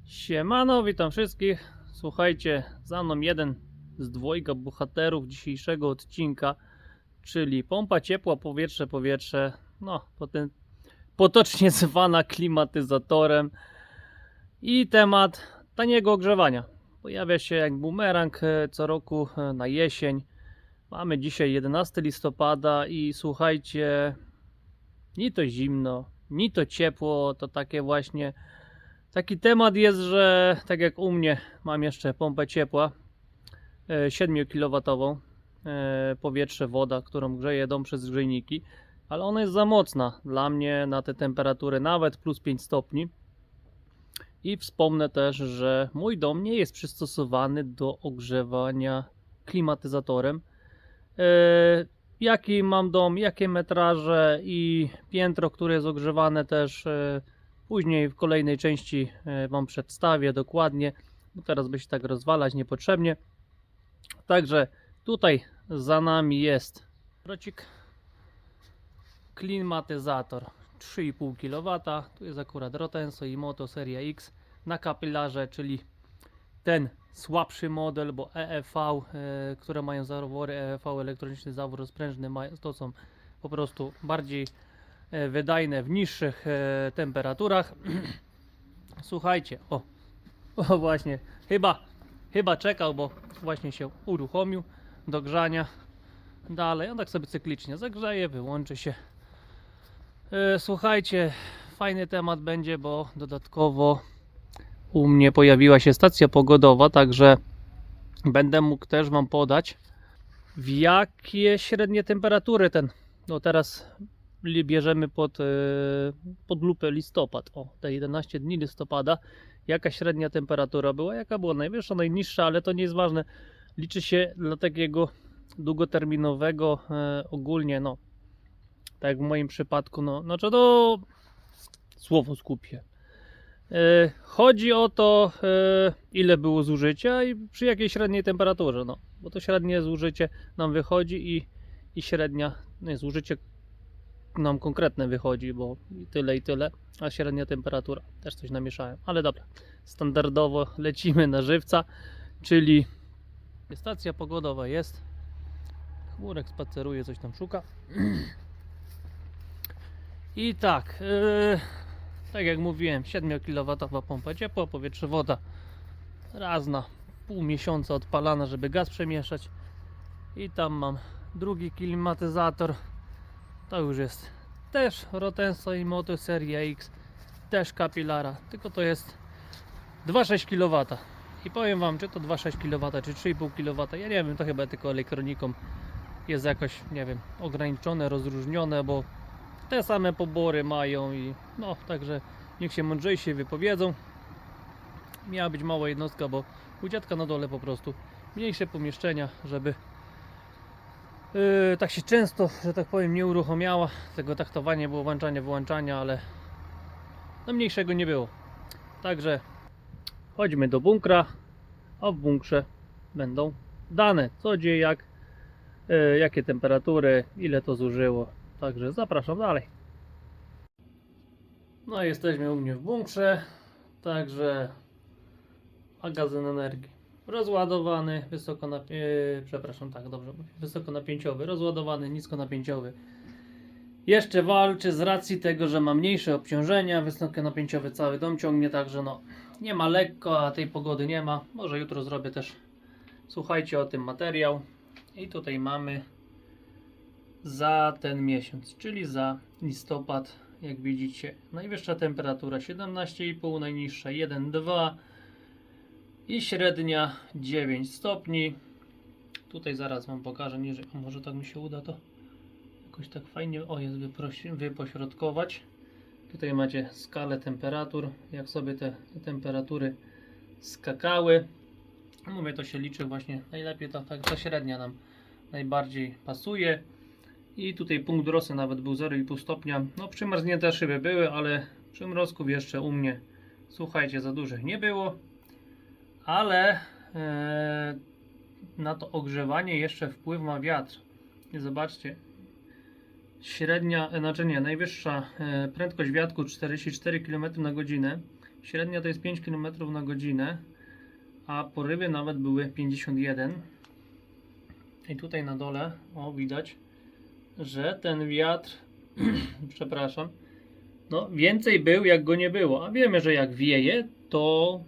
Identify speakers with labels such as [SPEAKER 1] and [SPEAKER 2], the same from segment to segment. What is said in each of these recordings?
[SPEAKER 1] Siemano, witam wszystkich. Słuchajcie, za mną jeden z dwojga bohaterów dzisiejszego odcinka, czyli pompa ciepła, powietrze, no potocznie zwana klimatyzatorem i temat taniego ogrzewania. Pojawia się jak bumerang co roku na jesień. Mamy dzisiaj 11 listopada i słuchajcie, ni to zimno, ni to ciepło, to takie właśnie. Taki temat jest, że tak jak u mnie mam jeszcze pompę ciepła 7 kW, powietrze, woda, którą grzeję dom przez grzejniki, ale ona jest za mocna dla mnie na te temperatury, nawet plus 5 stopni. I wspomnę też, że mój dom nie jest przystosowany do ogrzewania klimatyzatorem. Jaki mam dom, jakie metraże i piętro, które jest ogrzewane też później w kolejnej części Wam przedstawię dokładnie, bo teraz by się tak rozwalać niepotrzebnie. Także tutaj za nami jest procik, klimatyzator 3,5 kW. Tu jest akurat Rotenso i Moto Seria X na kapilarze, czyli ten słabszy model, bo EEV, które mają zawory EEV, elektroniczny zawór rozprężny, to są po prostu bardziej wydajne w niższych temperaturach. Słuchajcie, o właśnie, chyba czekał, bo właśnie się uruchomił do grzania. Dalej, on tak sobie cyklicznie zagrzeje, wyłączy się. Słuchajcie, fajny temat będzie, bo dodatkowo u mnie pojawiła się stacja pogodowa, także będę mógł też Wam podać, w jakie średnie temperatury no teraz bierzemy pod lupę listopad, te 11 dni listopada, jaka średnia temperatura była, jaka była najwyższa, najniższa, ale to nie jest ważne, liczy się dla takiego długoterminowego ogólnie, no tak jak w moim przypadku, znaczy to słowo skupię. Chodzi o to, ile było zużycia i przy jakiej średniej temperaturze, no bo to średnie zużycie nam wychodzi i średnia, zużycie nam konkretne wychodzi, bo i tyle, a średnia temperatura też coś namieszałem, ale dobra, standardowo lecimy na żywca, czyli stacja pogodowa jest, chmurek spaceruje, coś tam szuka i tak, tak jak mówiłem, 7 kW pompa ciepła, powietrze, woda raz na pół miesiąca odpalana, żeby gaz przemieszać i tam mam drugi klimatyzator, to już jest też Rotenso i Moto Seria X, też kapilara, tylko to jest 2,6 kW i powiem Wam, czy to 2,6 kW, czy 3,5 kW, ja nie wiem, to chyba tylko elektroniką jest jakoś, nie wiem, ograniczone, rozróżnione, bo te same pobory mają i no, także niech się mądrzejsi wypowiedzą. Miała być mała jednostka, bo u dziadka na dole po prostu mniejsze pomieszczenia, żeby tak się często, że tak powiem, nie uruchamiała. Tego taktowania było włączania, wyłączania, ale no mniejszego nie było. Także chodźmy do bunkra, a w bunkrze będą dane, co gdzie, jak, jakie temperatury, ile to zużyło. Także zapraszam dalej. No jesteśmy u mnie w bunkrze, także magazyn energii rozładowany, wysokonapięciowy, rozładowany, niskonapięciowy. Jeszcze walczy z racji tego, że ma mniejsze obciążenia, wysokonapięciowy cały dom ciągnie, także no nie ma lekko, a tej pogody nie ma. Może jutro zrobię też, słuchajcie, o tym materiał. I tutaj mamy za ten miesiąc, czyli za listopad, jak widzicie, najwyższa temperatura 17,5, najniższa 1,2 i średnia 9 stopni. Tutaj zaraz Wam pokażę niżej, a może tak mi się uda to jakoś tak fajnie, jest wypośrodkować. Tutaj macie skalę temperatur, jak sobie te temperatury skakały. Mówię, to się liczy właśnie najlepiej, ta średnia nam najbardziej pasuje. I tutaj punkt rosy nawet był 0,5 stopnia. No przymarznięte szyby były, ale przymrozków jeszcze u mnie, słuchajcie, za dużych nie było. Ale na to ogrzewanie jeszcze wpływ ma wiatr. I zobaczcie, średnia, znaczy nie, najwyższa prędkość wiatru 44 km na godzinę Średnia to jest 5 km na godzinę, a porywy nawet były 51. I tutaj na dole, o, widać, że ten wiatr, przepraszam, no więcej był, jak go nie było. A wiemy, że jak wieje, to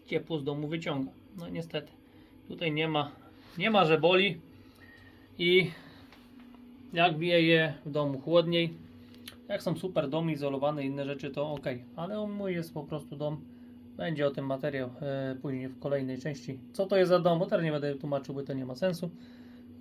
[SPEAKER 1] ciepło z domu wyciąga. No niestety, tutaj nie ma, że boli. I jak wieje w domu chłodniej, jak są super domy izolowane, inne rzeczy, to ok. Ale mój jest po prostu dom. Będzie o tym materiał później w kolejnej części. Co to jest za dom? Bo teraz nie będę tłumaczył, bo to nie ma sensu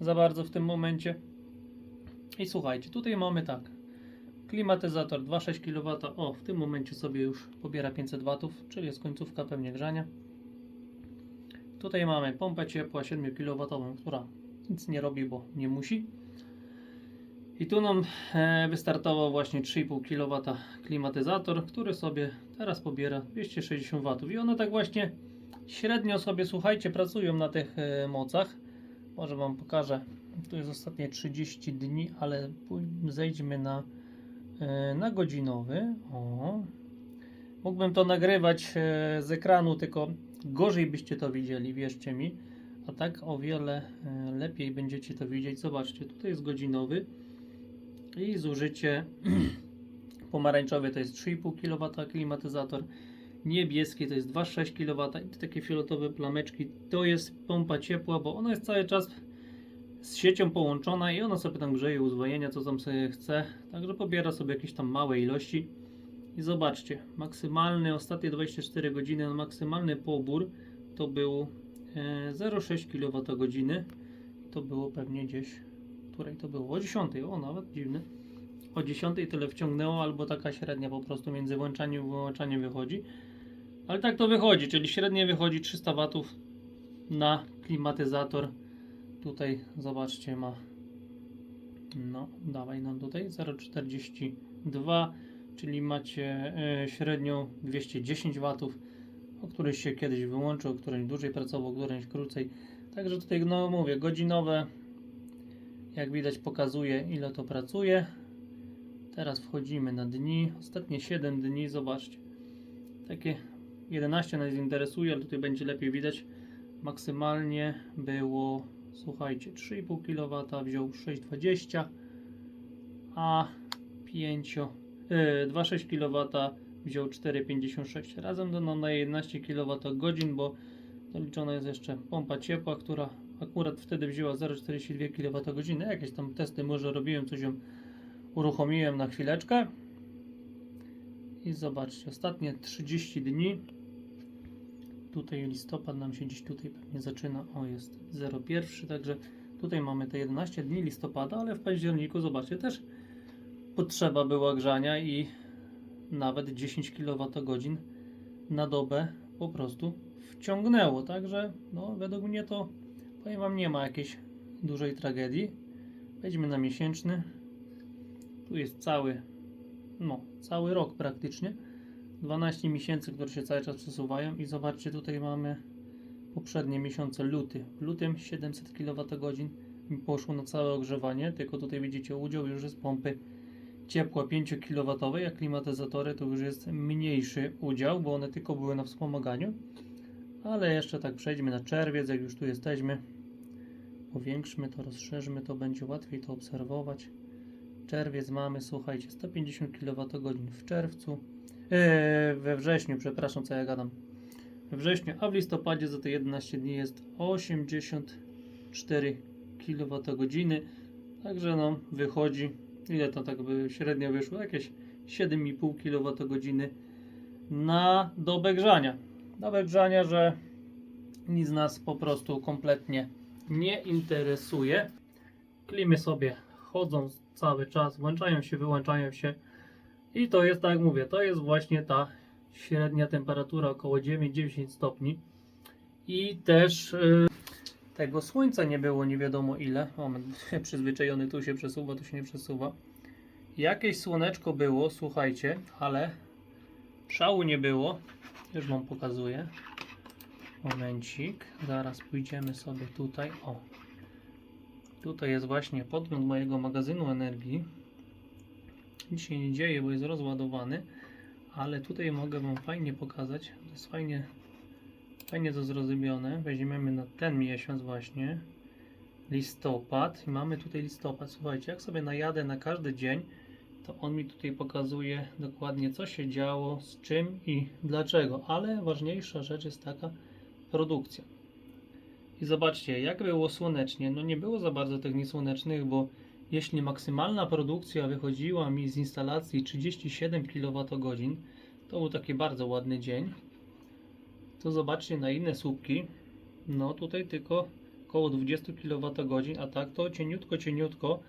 [SPEAKER 1] za bardzo w tym momencie. I słuchajcie, tutaj mamy tak. Klimatyzator 2,6 kW. O, w tym momencie sobie już pobiera 500 W, czyli jest końcówka pewnie grzania. Tutaj mamy pompę ciepła 7 kW, która nic nie robi, bo nie musi. I tu nam wystartował właśnie 3,5 kW klimatyzator, który sobie teraz pobiera 260 W. I one tak właśnie średnio sobie, słuchajcie, pracują na tych mocach. Może Wam pokażę. Tu jest ostatnie 30 dni, ale zejdźmy na godzinowy. O. Mógłbym to nagrywać z ekranu, tylko gorzej byście to widzieli, wierzcie mi. A tak o wiele lepiej będziecie to widzieć. Zobaczcie, tutaj jest godzinowy i zużycie pomarańczowe to jest 3,5 kW klimatyzator, niebieskie to jest 2,6 kW i takie fioletowe plameczki to jest pompa ciepła, bo ona jest cały czas z siecią połączona i ona sobie tam grzeje uzwojenia, co tam sobie chce, także pobiera sobie jakieś tam małe ilości. I zobaczcie, maksymalny, ostatnie 24 godziny, maksymalny pobór to był 0,6 kWh. To było pewnie gdzieś, której to było? O 10, o nawet dziwne. O 10 tyle wciągnęło, albo taka średnia po prostu między włączaniem i wyłączaniem wychodzi. Ale tak to wychodzi, czyli średnie wychodzi 300 W na klimatyzator. Tutaj zobaczcie, ma, no dawaj nam tutaj 0,42, czyli macie średnią 210 W, o któryś się kiedyś wyłączył, o którymś dłużej pracował, o którymś krócej. Także tutaj, no mówię, godzinowe, jak widać pokazuje, ile to pracuje. Teraz wchodzimy na dni, ostatnie 7 dni, zobaczcie, takie 11 nas interesuje, ale tutaj będzie lepiej widać. Maksymalnie było, słuchajcie, 3,5 kW, wziął 6,20, a 2,6 kW wziął 4,56. Razem to nam daje 11 kWh, bo doliczona jest jeszcze pompa ciepła, która akurat wtedy wzięła 0,42 kWh. Jakieś tam testy może robiłem, coś ją uruchomiłem na chwileczkę. I zobaczcie, ostatnie 30 dni. Tutaj listopad nam się dziś tutaj pewnie zaczyna. O, jest 01, także tutaj mamy te 11 dni listopada, ale w październiku, zobaczcie, też potrzeba była grzania i nawet 10 kWh na dobę po prostu wciągnęło. Także no, według mnie to, powiem Wam, nie ma jakiejś dużej tragedii. Wejdźmy na miesięczny. Tu jest cały rok praktycznie. 12 miesięcy, które się cały czas przesuwają i zobaczcie, tutaj mamy poprzednie miesiące, luty. W lutym 700 kWh mi poszło na całe ogrzewanie, tylko tutaj widzicie udział już jest pompy ciepła 5 kW, a klimatyzatory to już jest mniejszy udział, bo one tylko były na wspomaganiu. Ale jeszcze tak przejdźmy na czerwiec, jak już tu jesteśmy. Powiększmy to, rozszerzmy to, będzie łatwiej to obserwować. Czerwiec mamy, słuchajcie, 150 kWh w czerwcu. We wrześniu, przepraszam, co ja gadam. We wrześniu, a w listopadzie za te 11 dni jest 84 kWh. Także no, wychodzi, ile to tak by średnio wyszło? Jakieś 7,5 kWh na dobę grzania. Dobę grzania, że nic nas po prostu kompletnie nie interesuje. Klimy sobie chodzą cały czas, włączają się, wyłączają się. I to jest, tak jak mówię, to jest właśnie ta średnia temperatura, około 9-10 stopni. I też tego słońca nie było nie wiadomo ile. Moment, przyzwyczajony, tu się przesuwa, tu się nie przesuwa. Jakieś słoneczko było, słuchajcie, ale szału nie było. Już Wam pokazuję. Momencik, zaraz pójdziemy sobie tutaj. O, tutaj jest właśnie podgląd mojego magazynu energii. Nic się nie dzieje, bo jest rozładowany, ale tutaj mogę Wam fajnie pokazać. To jest fajnie to zrozumione. Weźmiemy na ten miesiąc właśnie, listopad, i mamy tutaj listopad. Słuchajcie, jak sobie najadę na każdy dzień, to on mi tutaj pokazuje dokładnie, co się działo, z czym i dlaczego, ale ważniejsza rzecz jest taka produkcja. I zobaczcie, jak było słonecznie. No nie było za bardzo tych dni słonecznych, bo jeśli maksymalna produkcja wychodziła mi z instalacji 37 kWh, to był taki bardzo ładny dzień. To zobaczcie na inne słupki. No tutaj tylko około 20 kWh, a tak to cieniutko.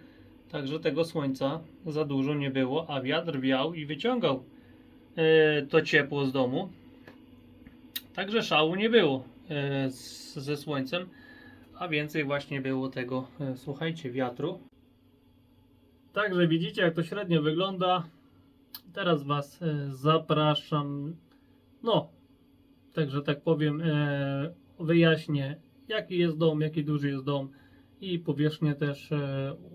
[SPEAKER 1] Także tego słońca za dużo nie było, a wiatr wiał i wyciągał to ciepło z domu. Także szału nie było ze słońcem, a więcej właśnie było tego, słuchajcie, wiatru. Także widzicie, jak to średnio wygląda. Teraz Was zapraszam, no, także tak powiem, wyjaśnię, jaki jest dom, jaki duży jest dom i powierzchnię też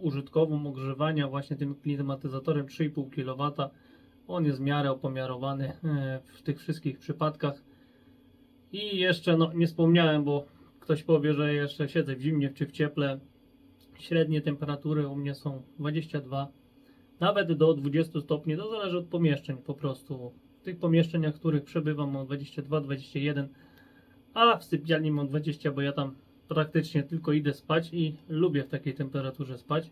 [SPEAKER 1] użytkową ogrzewania właśnie tym klimatyzatorem 3,5 kW. On jest w miarę opomiarowany w tych wszystkich przypadkach. I jeszcze, no nie wspomniałem, bo ktoś powie, że jeszcze siedzę w zimnie czy w cieple. Średnie temperatury u mnie są 22, nawet do 20 stopni, to zależy od pomieszczeń po prostu. W tych pomieszczeniach, w których przebywam, mam 22, 21, a w sypialni mam 20, bo ja tam praktycznie tylko idę spać i lubię w takiej temperaturze spać.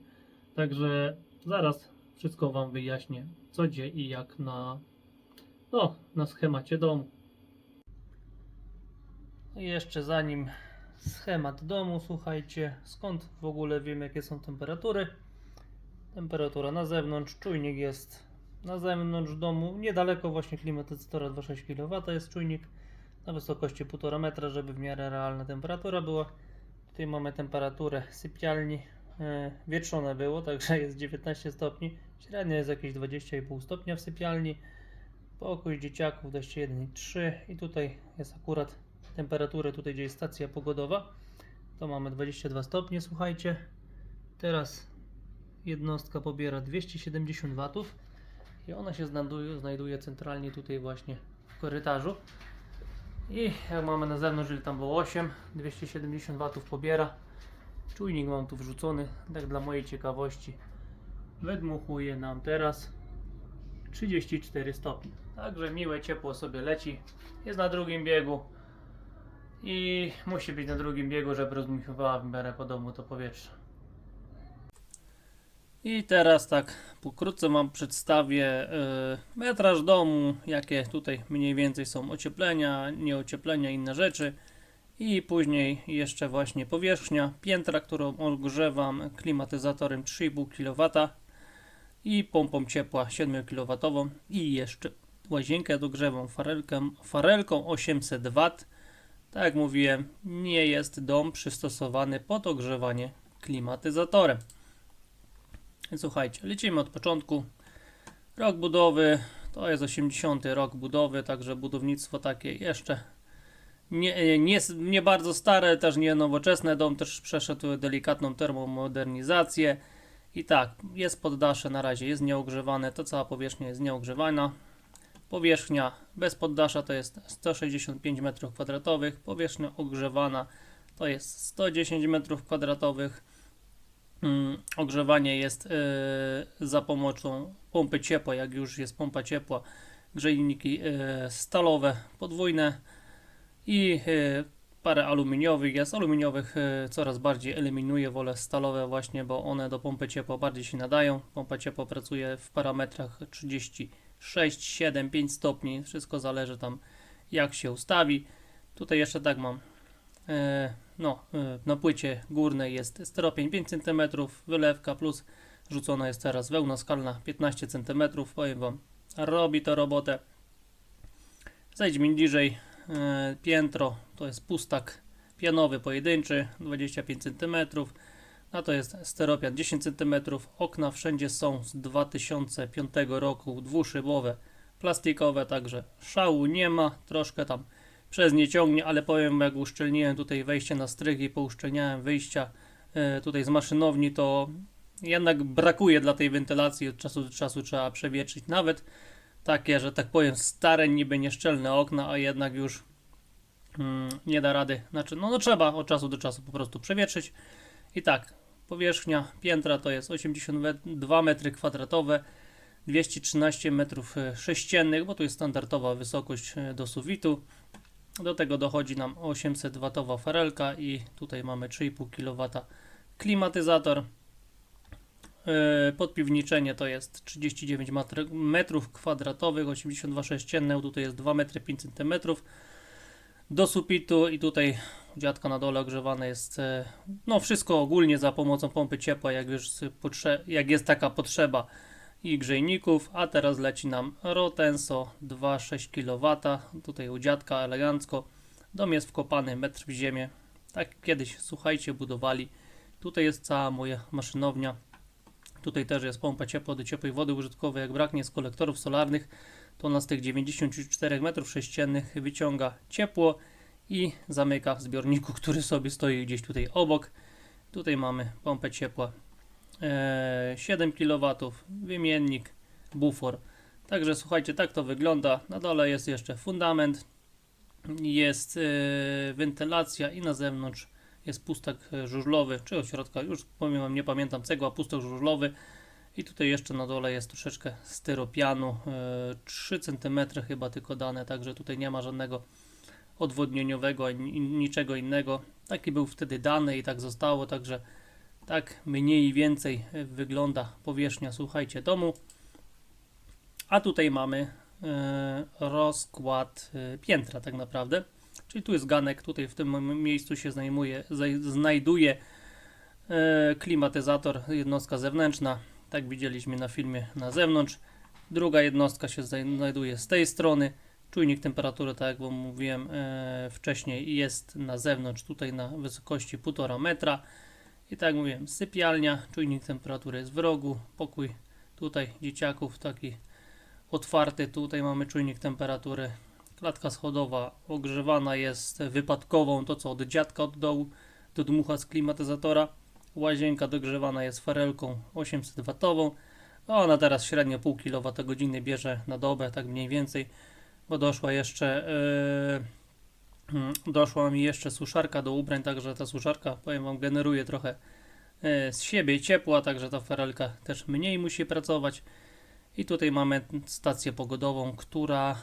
[SPEAKER 1] Także zaraz wszystko Wam wyjaśnię, co gdzie i jak na schemacie domu. I jeszcze zanim schemat domu, słuchajcie, skąd w ogóle wiem, jakie są temperatury. Temperatura na zewnątrz, czujnik jest na zewnątrz domu, niedaleko właśnie klimatyzatora 2,6 kW jest czujnik na wysokości 1,5 metra, żeby w miarę realna temperatura była. Tutaj mamy temperaturę sypialni, wietrzone było, także jest 19 stopni, średnia jest jakieś 20,5 stopnia w sypialni, pokój dzieciaków 21,3 i tutaj jest akurat temperatury, tutaj gdzie jest stacja pogodowa, to mamy 22 stopnie, słuchajcie. Teraz jednostka pobiera 270 W i ona się znajduje centralnie tutaj właśnie w korytarzu. I jak mamy na zewnątrz, czyli tam było 8, 270 W pobiera. Czujnik mam tu wrzucony, tak dla mojej ciekawości. Wydmuchuje nam teraz 34 stopnie. Także miłe ciepło sobie leci. Jest na drugim biegu. I musi być na drugim biegu, żeby rozdmuchiwała w miarę po domu to powietrze. I teraz tak pokrótce Wam przedstawię metraż domu, jakie tutaj mniej więcej są ocieplenia, nieocieplenia, inne rzeczy. I później jeszcze właśnie powierzchnia piętra, którą ogrzewam klimatyzatorem 3,5 kW i pompą ciepła 7 kW i jeszcze łazienkę dogrzewam farelką 800 W. Tak jak mówiłem, nie jest dom przystosowany pod ogrzewanie klimatyzatorem. Więc słuchajcie, lecimy od początku. Rok budowy to jest 80. rok budowy, także budownictwo takie jeszcze nie bardzo stare, też nie nowoczesne. Dom też przeszedł delikatną termomodernizację. I tak, jest poddasze na razie, jest nieogrzewane, to cała powierzchnia jest nieogrzewana. Powierzchnia bez poddasza to jest 165 m2, powierzchnia ogrzewana to jest 110 m2. Ogrzewanie jest za pomocą pompy ciepła, jak już jest pompa ciepła, grzejniki stalowe podwójne i parę aluminiowych. Ja z aluminiowych coraz bardziej eliminuję, wolę stalowe właśnie, bo one do pompy ciepła bardziej się nadają. Pompa ciepła pracuje w parametrach 36, 7, 5 stopni, wszystko zależy tam jak się ustawi. Tutaj jeszcze tak mam, na płycie górnej jest styropian 5 cm, wylewka plus rzucona jest teraz wełna skalna 15 cm. Powiem Wam, robi to robotę. Zejdźmy niżej, piętro to jest pustak pianowy pojedynczy 25 cm, a to jest styropian 10 cm. Okna wszędzie są z 2005 roku, dwuszybowe, plastikowe, także szału nie ma, troszkę tam przez nie ciągnie, ale powiem, jak uszczelniłem tutaj wejście na strych i pouszczelniałem wyjścia tutaj z maszynowni, to jednak brakuje dla tej wentylacji, od czasu do czasu trzeba przewietrzyć. Nawet takie, że tak powiem, stare, niby nieszczelne okna, a jednak już nie da rady. Znaczy, no trzeba od czasu do czasu po prostu przewietrzyć. I tak, powierzchnia piętra to jest 82 m2, 213 m3, bo tu jest standardowa wysokość do sufitu. Do tego dochodzi nam 800W farelka i tutaj mamy 3,5 kW klimatyzator. Podpiwniczenie to jest 39 m2, 82 sześcienne, tutaj jest 2,5 m do sufitu i tutaj u dziadka na dole ogrzewane jest no wszystko ogólnie za pomocą pompy ciepła, jak jest taka potrzeba, i grzejników. A teraz leci nam Rotenso 2,6 kW, tutaj u dziadka elegancko. Dom jest wkopany metr w ziemię, tak kiedyś, słuchajcie, budowali. Tutaj jest cała moja maszynownia. Tutaj też jest pompa ciepła do ciepłej wody użytkowej. Jak braknie z kolektorów solarnych, to ona z tych 94 m3 wyciąga ciepło i zamyka w zbiorniku, który sobie stoi gdzieś tutaj obok. Tutaj mamy pompę ciepła 7 kW, wymiennik, bufor. Także słuchajcie, tak to wygląda. Na dole jest jeszcze fundament, jest wentylacja i na zewnątrz jest pustak żużlowy, czy od środka, już powiem, nie pamiętam, cegła, pustak żużlowy. I tutaj jeszcze na dole jest troszeczkę styropianu, 3 cm chyba tylko dane, także tutaj nie ma żadnego odwodnieniowego ani niczego innego. Taki był wtedy dany i tak zostało, także tak mniej więcej wygląda powierzchnia, słuchajcie, domu. A tutaj mamy rozkład piętra tak naprawdę. Czyli tu jest ganek, tutaj w tym miejscu się znajduje klimatyzator, jednostka zewnętrzna. Tak widzieliśmy na filmie na zewnątrz. Druga jednostka się znajduje z tej strony. Czujnik temperatury, tak jak wam mówiłem wcześniej, jest na zewnątrz, tutaj na wysokości 1,5 metra. I tak jak mówiłem, sypialnia, czujnik temperatury jest w rogu, pokój tutaj dzieciaków taki otwarty, tutaj mamy czujnik temperatury. Klatka schodowa ogrzewana jest wypadkową, to co od dziadka od dołu do dmucha z klimatyzatora. Łazienka dogrzewana jest farelką 800W. Ona teraz średnio pół kWh bierze na dobę, tak mniej więcej, bo doszła mi jeszcze suszarka do ubrań, także ta suszarka, powiem wam, generuje trochę z siebie ciepła, także ta farelka też mniej musi pracować. I tutaj mamy stację pogodową, która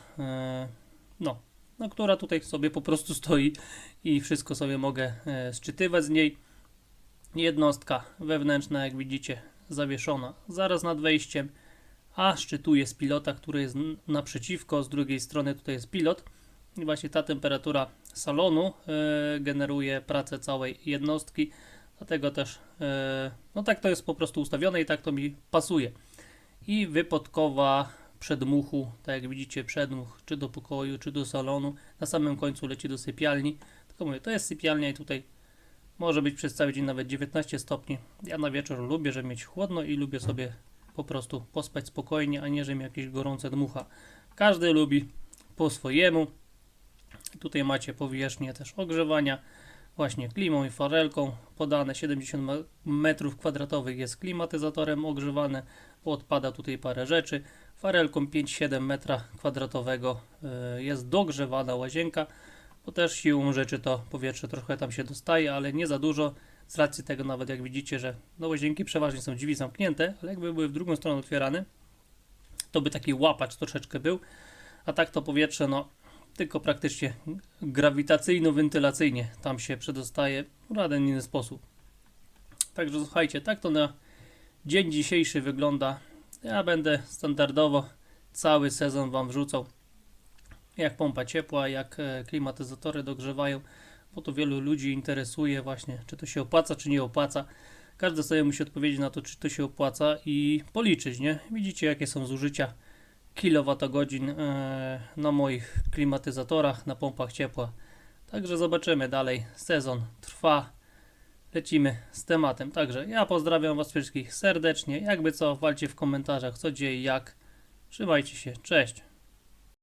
[SPEAKER 1] która tutaj sobie po prostu stoi i wszystko sobie mogę sczytywać z niej. Jednostka wewnętrzna, jak widzicie, zawieszona zaraz nad wejściem, a szczytuje z pilota, który jest naprzeciwko. Z drugiej strony tutaj jest pilot i właśnie ta temperatura salonu generuje pracę całej jednostki, dlatego też no tak to jest po prostu ustawione i tak to mi pasuje. I wypodkowa przedmuchu, tak jak widzicie, przedmuch czy do pokoju, czy do salonu, na samym końcu leci do sypialni. Tylko mówię, to jest sypialnia i tutaj może być przez cały dzień nawet 19 stopni. Ja na wieczór lubię, żeby mieć chłodno i lubię sobie po prostu pospać spokojnie, a nie, że mi jakieś gorące dmucha. Każdy lubi po swojemu. Tutaj macie powierzchnię też ogrzewania, właśnie klimą i farelką podane. 70 m2 jest klimatyzatorem ogrzewane, bo odpada tutaj parę rzeczy. Farelką 5,7 m2 jest dogrzewana łazienka, bo też siłą rzeczy to powietrze trochę tam się dostaje, ale nie za dużo, z racji tego nawet jak widzicie, że no łazienki przeważnie są drzwi zamknięte, ale jakby były w drugą stronę otwierane, to by taki łapacz troszeczkę był, a tak to powietrze no tylko praktycznie grawitacyjno-wentylacyjnie tam się przedostaje w żaden inny sposób. Także słuchajcie, tak to na dzień dzisiejszy wygląda. Ja będę standardowo cały sezon wam wrzucał, jak pompa ciepła, jak klimatyzatory dogrzewają, bo to wielu ludzi interesuje właśnie, czy to się opłaca, czy nie opłaca. Każdy sobie musi odpowiedzieć na to, czy to się opłaca i policzyć, nie? Widzicie, jakie są zużycia kilowatogodzin na moich klimatyzatorach, na pompach ciepła. Także zobaczymy dalej. Sezon trwa. Lecimy z tematem. Także ja pozdrawiam was wszystkich serdecznie. Jakby co, walcie w komentarzach, co dzieje, jak. Trzymajcie się. Cześć.